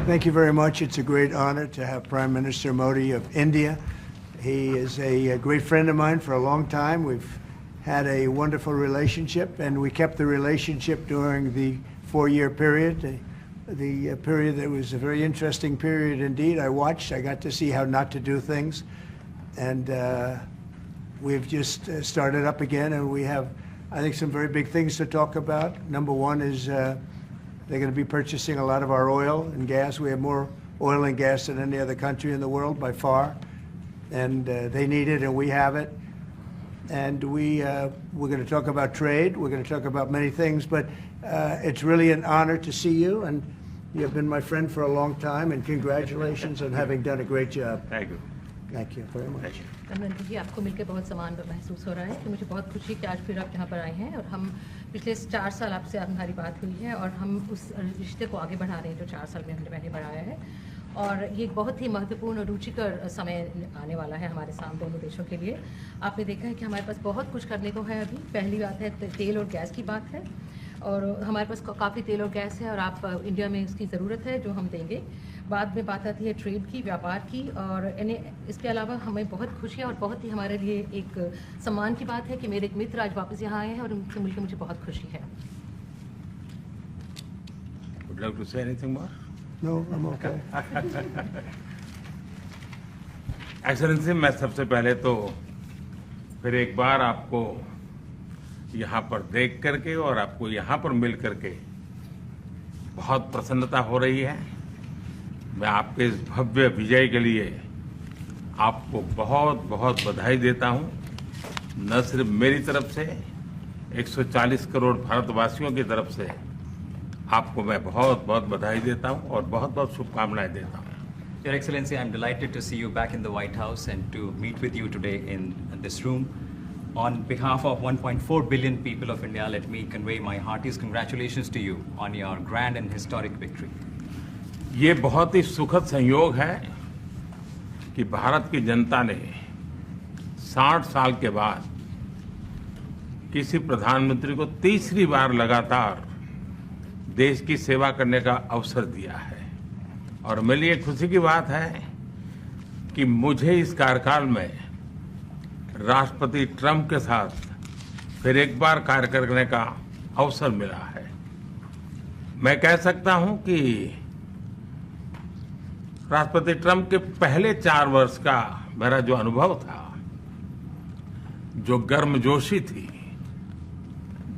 Thank you very much. It's a great honor to have Prime Minister Modi of India. He is a great friend of mine for a long time. We've had a wonderful relationship, and we kept the relationship during the 4-year period. The period that was a very interesting period indeed. I watched. I got to see how not to do things, and we've just started up again, and we have, I think, some very big things to talk about. Number one is they're going to be purchasing a lot of our oil and gas. We have more oil and gas than any other country in the world by far, and they need it, and we have it. And we're going to talk about trade. We're going to talk about many things, but it's really an honor to see you, and you have been my friend for a long time, and congratulations on having done a great job. Thank you. Thank you very much. प्रधानमंत्री जी, आपको मिलकर बहुत सम्मान महसूस हो रहा है कि मुझे बहुत खुशी कि आज फिर आप यहाँ पर आए हैं और हम पिछले 4 साल आपसे हमारी बात हुई है और हम उस रिश्ते को आगे बढ़ा रहे हैं जो 4 साल में हमने पहले बढ़ाया है। और ये बहुत ही महत्वपूर्ण और रुचिकर समय आने वाला है हमारे सामने दोनों देशों के लिए। आपने देखा है कि हमारे पास बहुत कुछ करने को है। अभी पहली बात है तेल और गैस की बात है, और हमारे पास काफ़ी तेल और गैस है और आप इंडिया में इसकी ज़रूरत है जो हम देंगे। बाद में बात आती है ट्रेड की, व्यापार की, और इसके अलावा हमें बहुत खुशी है और बहुत ही हमारे लिए एक सम्मान की बात है कि मेरे एक मित्र आज वापस यहाँ आए हैं और उनसे मिलकर मुझे बहुत खुशी है। Would you like to say anything more? No, I'm okay. Excellency, मैं सबसे पहले तो फिर एक बार आपको यहाँ पर देख करके और आपको यहाँ पर मिल करके बहुत प्रसन्नता हो रही है। मैं आपके इस भव्य विजय के लिए आपको बहुत बहुत बधाई देता हूँ। न सिर्फ मेरी तरफ से, 140 करोड़ भारतवासियों की तरफ से आपको मैं बहुत बहुत बधाई देता हूँ और बहुत बहुत शुभकामनाएं देता हूँ। Your Excellency, I'm delighted to see you back in the White House and to meet with you today in this room. On behalf of 1.4 billion people of India, let me convey my heartiest congratulations to you on your grand and historic victory. ये बहुत ही सुखद संयोग है कि भारत की जनता ने 60 साल के बाद किसी प्रधानमंत्री को तीसरी बार लगातार देश की सेवा करने का अवसर दिया है। और मेरे लिए खुशी की बात है कि मुझे इस कार्यकाल में राष्ट्रपति ट्रंप के साथ फिर एक बार कार्य करने का अवसर मिला है। मैं कह सकता हूं कि राष्ट्रपति ट्रंप के पहले 4 वर्ष का मेरा जो अनुभव था, जो गर्मजोशी थी,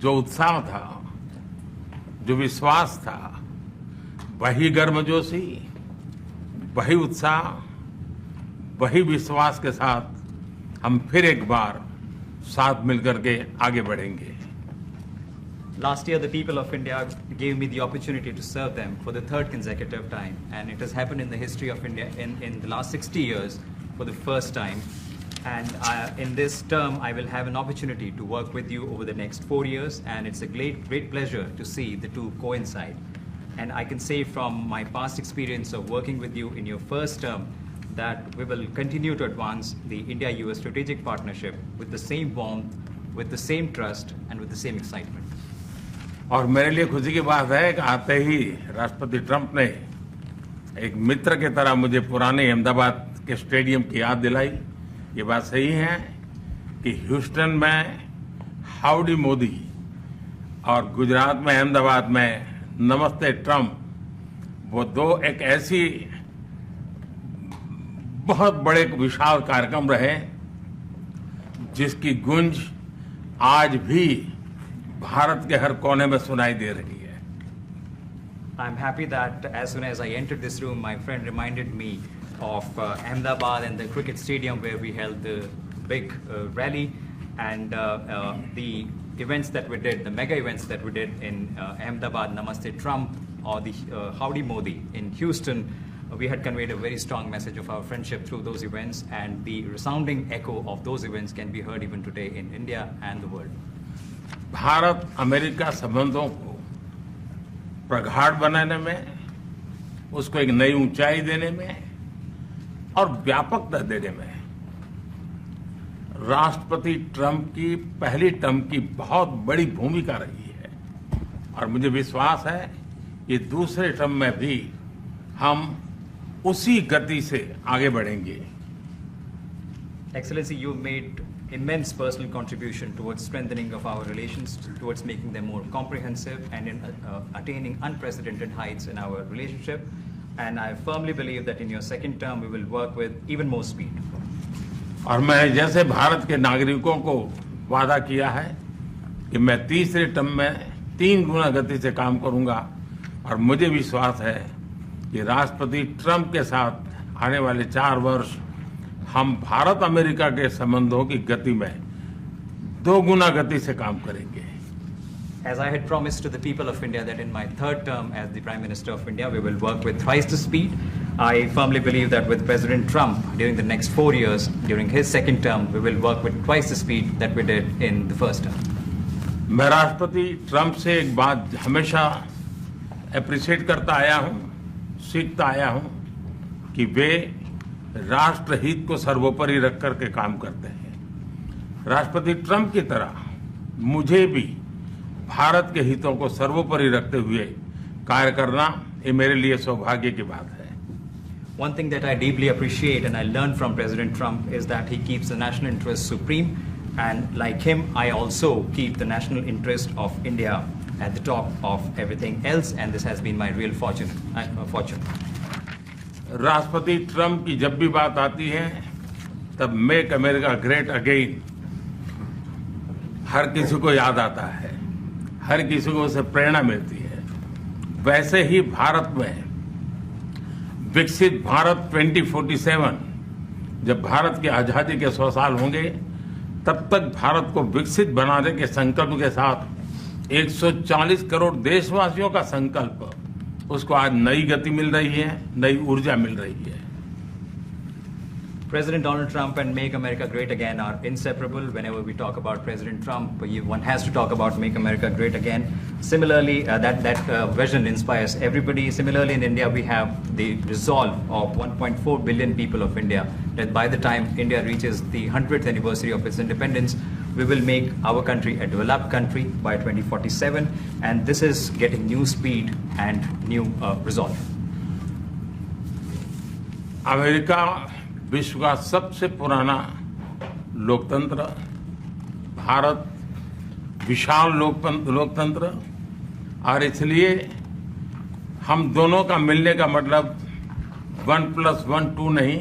जो उत्साह था, जो विश्वास था, वही गर्मजोशी, वही उत्साह, वही विश्वास के साथ हम फिर एक बार साथ मिलकर के आगे बढ़ेंगे। Last year, the people of India gave me the opportunity to serve them for the 3rd consecutive time, and it has happened in the history of India in the last 60 years for the first time. And in this term, I will have an opportunity to work with you over the next 4 years, and it's a great pleasure to see the two coincide. And I can say from my past experience of working with you in your first term that we will continue to advance the India-US strategic partnership with the same warmth, with the same trust, and with the same excitement. और मेरे लिए खुशी की बात है कि आते ही राष्ट्रपति ट्रंप ने एक मित्र की तरह मुझे पुराने अहमदाबाद के स्टेडियम की याद दिलाई। ये बात सही है कि ह्यूस्टन में हाउडी मोदी और गुजरात में अहमदाबाद में नमस्ते ट्रंप, वो दो एक ऐसी बहुत बड़े विशाल कार्यक्रम रहे जिसकी गूंज आज भी भारत के हर कोने में सुनाई दे रही है। I'm happy that as soon as I entered this room, my friend reminded me of Ahmedabad and the cricket stadium where we held the big rally, and the events that we did, the mega events that we did in Ahmedabad, Namaste Trump, or the Howdy Modi in Houston. We had conveyed a very strong message of our friendship through those events, and the resounding echo of those events can be heard even today in India and the world. Bharat America संबंधों को प्रगाढ़ बनाने में, उसको एक नई ऊंचाई देने में और व्यापकता देने में राष्ट्रपति ट्रंप की पहली टर्म की बहुत बड़ी भूमिका रही है। और मुझे विश्वास है कि दूसरे टर्म में भी हम उसी गति से आगे बढ़ेंगे। Excellency, you made immense personal contribution towards strengthening of our relations, towards making them more comprehensive and in attaining unprecedented heights in our relationship. And I firmly believe that in your second term, we will work with even more speed. और मैं जैसे भारत के नागरिकों को वादा किया है कि मैं तीसरे टर्म में 3 गुना गति से काम करूंगा, और मुझे विश्वास है कि राष्ट्रपति ट्रंप के साथ आने वाले 4 वर्ष हम भारत अमेरिका के संबंधों की गति में 2 गुना गति से काम करेंगे। As I had promised to the people of India that in my third term as the Prime Minister of India, we will work with thrice the speed. I firmly believe that with President Trump, during the next 4 years, during his second term, we will work with twice the speed that we did in the first term. मैं राष्ट्रपति Trump से एक बात हमेशा appreciate करता आया हूं, सीखता आया हूं कि वे राष्ट्रहित को सर्वोपरि रख करके काम करते हैं। राष्ट्रपति ट्रंप की तरह मुझे भी भारत के हितों को सर्वोपरि रखते हुए कार्य करना, ये मेरे लिए सौभाग्य की बात है। One thing that I deeply appreciate and I learned from President Trump is that he keeps the national interest supreme, and like him, I also keep the national interest of India at the top of everything else, and this has been my real fortune. राष्ट्रपति Trump की जब भी बात आती है तब make America great again हर किसी को याद आता है, हर किसी को उससे प्रेरणा मिलती है। वैसे ही भारत में विकसित भारत 2047, जब भारत की आजादी के 100 साल होंगे, तब तक भारत को विकसित बनाने के संकल्प के साथ 140 करोड़ देशवासियों का संकल्प, उसको आज नई गति मिल रही है, नई ऊर्जा मिल रही है। President Donald Trump and Make America Great Again are inseparable. Whenever we talk about President Trump, one has to talk about Make America Great Again. Similarly, that vision inspires everybody. Similarly, in India, we have the resolve of 1.4 billion people of India that by the time India reaches the 100th anniversary of its independence, we will make our country a developed country by 2047. And this is getting new speed and new resolve. America विश्व का सबसे पुराना लोकतंत्र, भारत विशाल लोकतंत्र, और इसलिए हम दोनों का मिलने का मतलब 1+1 2 नहीं,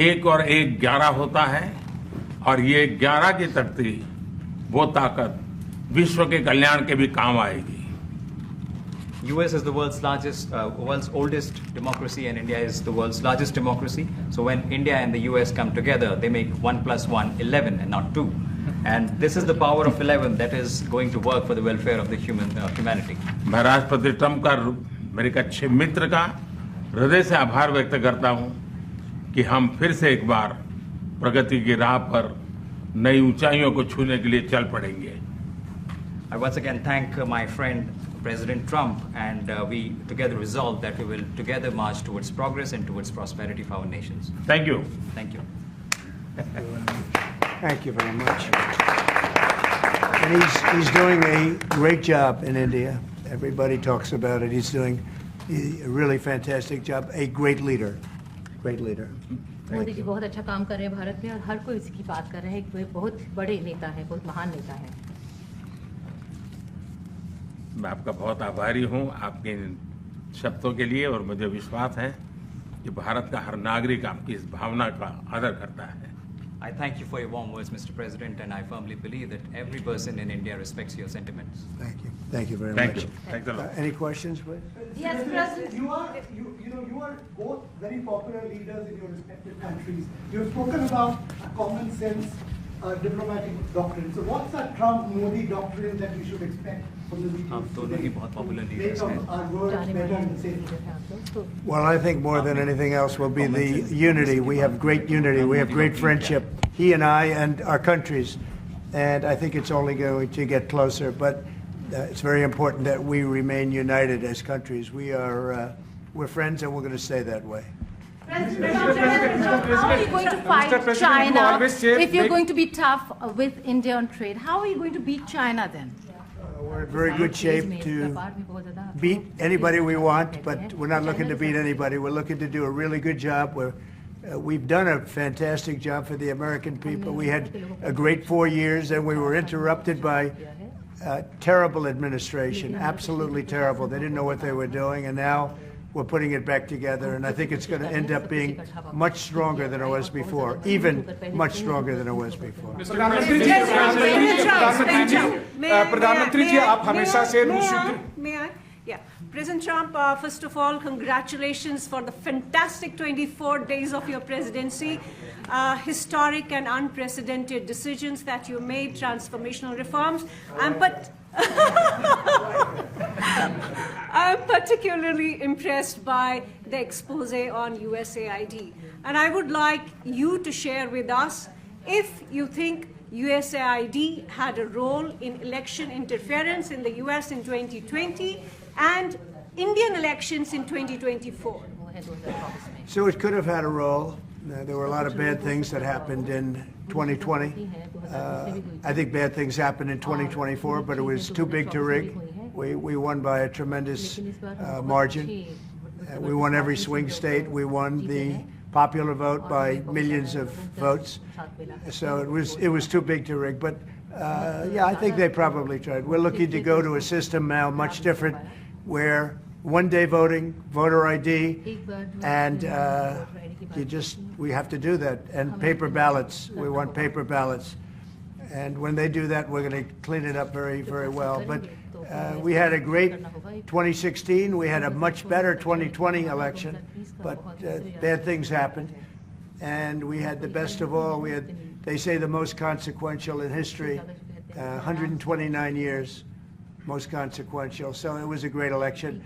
1 और 1 11 होता है, और ये 11 की शक्ति, वो ताकत विश्व के कल्याण के भी काम आएगी। US is the world's oldest democracy, and India is the world's largest democracy. So when India and the US come together, they make 1+1 11 and not 2. And this is the power of 11 that is going to work for the welfare of the humanity. मैं राष्ट्रपति Trump का, मेरे एक अच्छे मित्र का हृदय से आभार व्यक्त करता हूं कि हम फिर से एक बार प्रगति की राह पर नई ऊंचाइयों को छूने के लिए चल पड़ेंगे। I once again thank my friend President Trump, and we together resolve that we will together march towards progress and towards prosperity for our nations. Thank you. Thank you. Thank you very much. And he's doing a great job in India. Everybody talks about it. He's doing a really fantastic job. A great leader. Great leader. Modi ji बहुत अच्छा काम कर रहे हैं भारत में, और हर कोई इसकी बात कर रहा है। वे बहुत बड़े नेता हैं, बहुत महान नेता हैं। मैं आपका बहुत आभारी हूं आपके शब्दों के लिए, और मुझे विश्वास है कि भारत का हर नागरिक आपकी इस भावना का आदर करता है। I thank you for your warm words, Mr. President, and I firmly believe that every person in India respects your sentiments. Thank you. Thank you very Thank much. you. Thanks a lot. Any questions, please? Yes, President. You are both very popular leaders in your respective countries. You have spoken about a common sense diplomatic doctrine. So what's the Trump-Modi doctrine that we should expect from the meetings आप दोनों ही बहुत popular today? leaders Make हैं। our words जाने better वाले and safer. Leader हैं आप लोग, तो Well, I think more than anything else will be the unity. We have great unity. We have great friendship, he and I and our countries. And I think it's only going to get closer. But it's very important that we remain united as countries. We're friends, and we're going to stay that way. President, how are you going to fight China if you're going to be tough with India on trade? How are you going to beat China then? We're in very good shape to beat anybody we want, but we're not looking to beat anybody. We're looking to do a really good job. We've done a fantastic job for the American people. We had a great 4 years, and we were interrupted by terrible administration, absolutely terrible. They didn't know what they were doing, and now we're putting it back together, and I think it's going to end up being much stronger than it was before, even much stronger than it was before. प्रधानमंत्री जी आप हमेशा से रूस युद्ध Yeah. President Trump, first of all, congratulations for the fantastic 24 days of your presidency. Historic and unprecedented decisions that you made, transformational reforms. I'm particularly impressed by the expose on USAID. And I would like you to share with us if you think USAID had a role in election interference in the US in 2020 and Indian elections in 2024. So it could have had a role. There were a lot of bad things that happened in 2020. I think bad things happened in 2024, but it was too big to rig. We won by a tremendous margin. We won every swing state. We won the popular vote by millions of votes. So it was too big to rig. But yeah, I think they probably tried. We're looking to go to a system now much different, where one-day voting, voter ID, and we have to do that. And paper ballots. We want paper ballots. And when they do that, we're going to clean it up very, very well. But we had a great 2016. We had a much better 2020 election, but bad things happened. And we had the best of all. We had, they say, the most consequential in history, 129 years, most consequential. So it was a great election.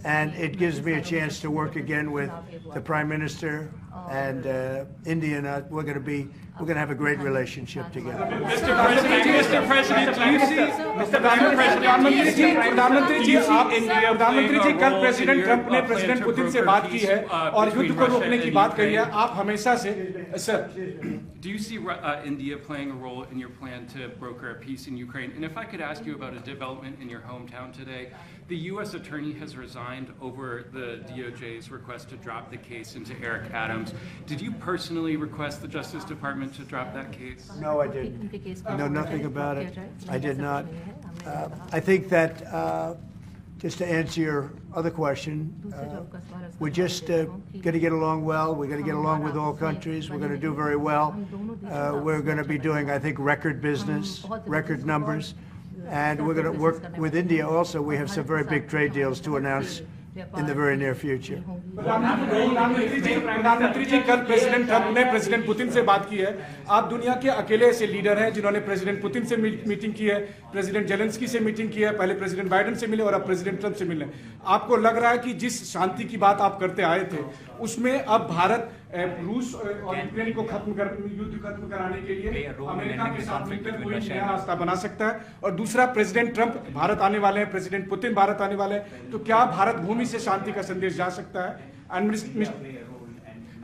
And it gives me a chance to work again with the Prime Minister and India. And we're going to have a great relationship together. Mr. President, do you see, प्रधानमंत्री जी कल president Trump ने president Putin से बात की है और युद्ध को रोकने की बात कही है. आप हमेशा से sir. Do you see India playing a role in your plan to broker a peace in Ukraine? And if I could ask you about a development in your hometown today, the U.S. attorney has resigned over the DOJ's request to drop the case into Eric Adams. Did you personally request the Justice Department to drop that case? No, I didn't. I know nothing about it. I did not. I think that, just to answer your other question, we're just going to get along well. We're going to get along with all countries. We're going to do very well. We're going to be doing, I think, record business, record numbers. And we're going to work with India also. We have some very big trade deals to announce in the very near future. प्रधानमंत्री जी कल president Trump ने president Putin से बात की है. आप दुनिया के अकेले ऐसे लीडर हैं जिन्होंने प्रेसिडेंट पुतिन से मीटिंग की है, प्रेसिडेंट जेलेंस्की से मीटिंग की है, पहले प्रेसिडेंट बाइडेन से मिले और अब प्रेसिडेंट ट्रंप से मिले. आपको लग रहा है कि जिस शांति की बात आप करते आए थे उसमें अब भारत रूस और यूक्रेन को युद्ध खत्म कराने के लिए अमेरिका के साथ मिलकर कोई नया रास्ता बना सकता है? और दूसरा, प्रेसिडेंट ट्रंप भारत आने वाले हैं, प्रेसिडेंट पुतिन भारत आने वाले हैं, तो क्या भारत भूमि से शांति का संदेश जा सकता है?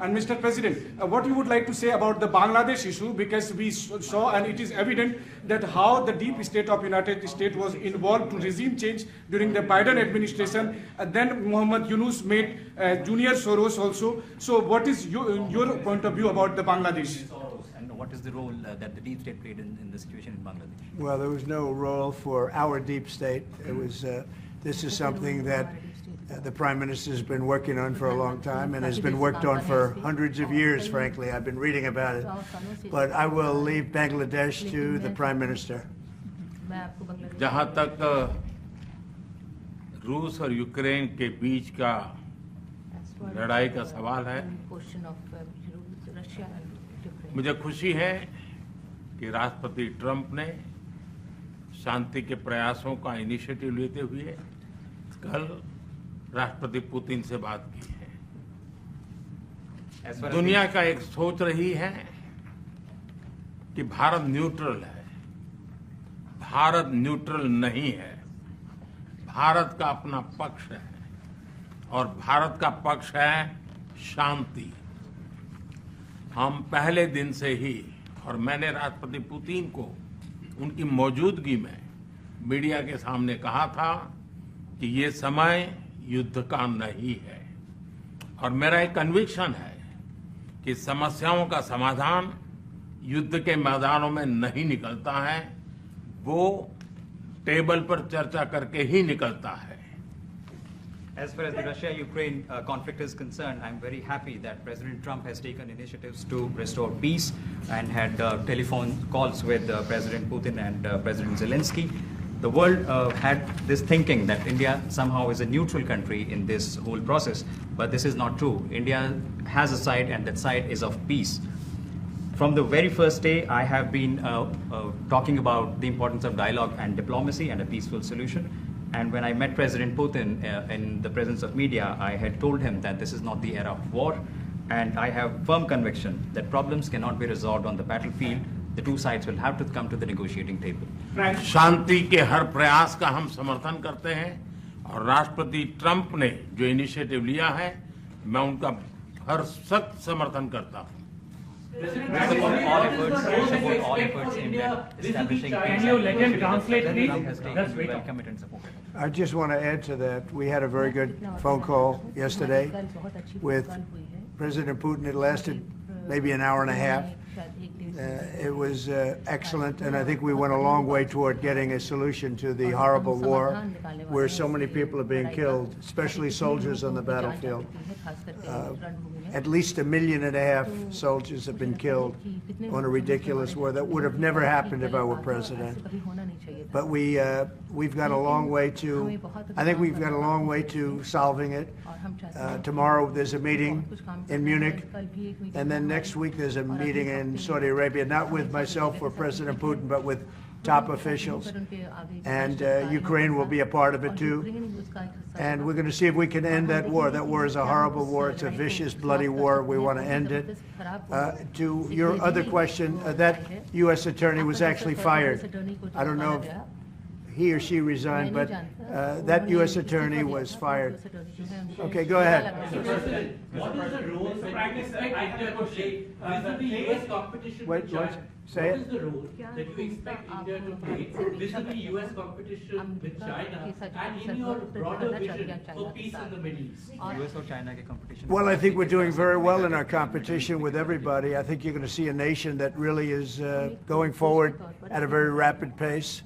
And Mr. President, what you would like to say about the Bangladesh issue, because we saw and it is evident that how the deep state of United States was involved to regime change during the Biden administration, and then Muhammad Yunus made Junior Soros also. So what is your point of view about the Bangladesh? And what is the role that the deep state played in the situation in Bangladesh? Well, there was no role for our deep state. It was, this is something that the Prime Minister has been working on for a long time and has been worked on for hundreds of years, frankly. I've been reading about it. But I will leave Bangladesh to the Prime Minister. जहाँ तक रूस और Ukraine के बीच का लड़ाई का सवाल है, मुझे खुशी है कि राष्ट्रपति ट्रंप ने शांति के प्रयासों का इनिशिएटिव लेते हुए कल राष्ट्रपति पुतिन से बात की है. दुनिया का एक सोच रही है कि भारत न्यूट्रल है. भारत न्यूट्रल नहीं है. भारत का अपना पक्ष है और भारत का पक्ष है शांति. हम पहले दिन से ही, और मैंने राष्ट्रपति पुतिन को उनकी मौजूदगी में मीडिया के सामने कहा था कि ये समय युद्ध का नहीं है, और मेरा एक कन्विक्शन है कि समस्याओं का समाधान युद्ध के मैदानों में नहीं निकलता है, वो टेबल पर चर्चा करके ही निकलता है। As far as the Russia-Ukraine conflict is concerned, I'm very happy that President Trump has taken initiatives to restore peace and had telephone calls with President Putin and President Zelensky. The world had this thinking that India somehow is a neutral country in this whole process, but this is not true. India has a side, and that side is of peace. From the very first day, I have been talking about the importance of dialogue and diplomacy and a peaceful solution. And when I met President Putin in the presence of media, I had told him that this is not the era of war, and I have firm conviction that problems cannot be resolved on the battlefield. The two sides will have to come to the negotiating table. शांति के हर प्रयास का हम समर्थन करते हैं, और राष्ट्रपति Trump ने जो इनिशिएटिव लिया है, मैं उनका हर सख्त समर्थन करता हूं। We support all efforts aimed at establishing peace. Can you let him translate, please? Trump has taken, we welcome it and support it. I just want to add to that. We had a very good phone call yesterday with President Putin. It lasted maybe an hour and a half. It was excellent, and I think we went a long way toward getting a solution to the horrible war where so many people are being killed, especially soldiers on the battlefield. At least 1.5 million soldiers have been killed on a ridiculous war that would have never happened if I were president. But we've got a long way to, I think we've got a long way to solving it. Tomorrow there's a meeting in Munich, and then next week there's a meeting in Saudi Arabia, not with myself or President Putin, but with top officials. And Ukraine will be a part of it too. And we're going to see if we can end that war. That war is a horrible war. It's a vicious, bloody war. We want to end it. To your other question, that U.S. attorney was actually fired. I don't know if he or she resigned, but that U.S. attorney was fired. Okay, go ahead. What is the role, Prime Minister, I have a question, the U.S. competition Wait, with China? say What it. is the role that you expect India to play vis-a-vis U.S. competition with China and in your broader vision for peace in the Middle East? US or China के competition? Well, I think we're doing very well in our competition with everybody. I think you're going to see a nation that really is going forward at a very rapid pace.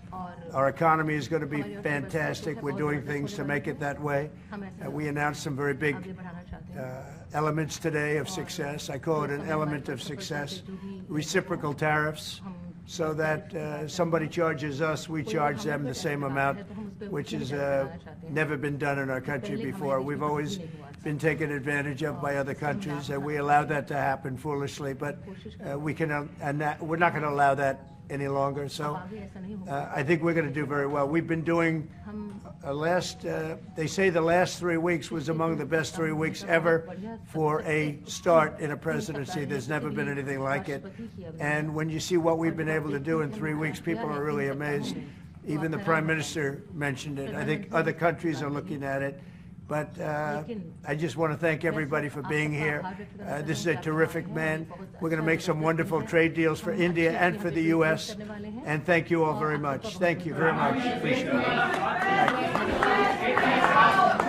Our economy is going to be fantastic. We're doing things to make it that way. We announced some very big elements today of success. I call it an element of success. Reciprocal tariffs, so that somebody charges us, we charge them the same amount, which has never been done in our country before. We've always been taken advantage of by other countries, and we allowed that to happen foolishly, but we're not going to allow that any longer. So I think we're going to do very well. We've been doing they say the last 3 weeks was among the best 3 weeks ever for a start in a presidency. There's never been anything like it. And when you see what we've been able to do in 3 weeks, people are really amazed. Even the Prime Minister mentioned it. I think other countries are looking at it. But I just want to thank everybody for being here. This is a terrific man. We're going to make some wonderful trade deals for India and for the U.S. And thank you all very much. Thank you very much. Appreciate it. Thank you.